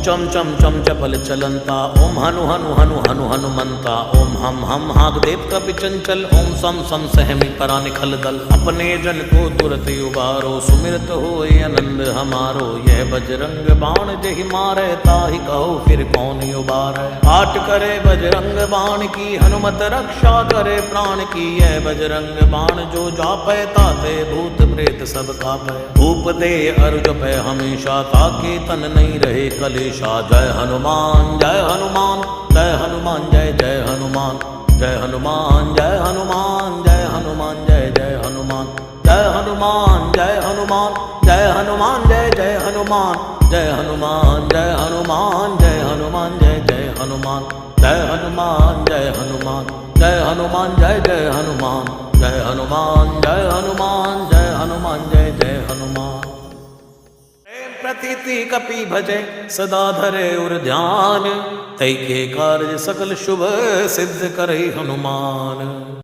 चम चम चम चपल चलंता, ओम हनु हनु हनु हनु हनुमंता, ओम हम हागदेव कपि चंचल, ओम सम सम सहमी परा निखल दल। अपने जन को तुरत उबारो, सुमिरत होए आनंद हमारो। यह बजरंग बाण जहि मारे, ताहि कहो फिर कौन उबारे। पाठ करे बजरंग बाण की, हनुमत रक्षा करे प्राण की। यह बजरंग बाण जो जापै, ताते भूत प्रेत सब कापै। धूप दे अरु जपै हमेशा, ताके तन नहीं रहे कलेशा। जय हनुमान जय हनुमान जय हनुमान जय जय हनुमान। जय हनुमान जय हनुमान जय हनुमान जय जय हनुमान। जय हनुमान जय हनुमान जय हनुमान जय जय हनुमान। जय हनुमान जय हनुमान जय हनुमान जय जय हनुमान। जय हनुमान जय हनुमान जय हनुमान जय जय हनुमान। जय हनुमान जय हनुमान जय हनुमान जय जय हनुमान। प्रतीति कपि भजे सदा धरे उर ध्यान, तै के कार्य सकल शुभ सिद्ध करे हनुमान।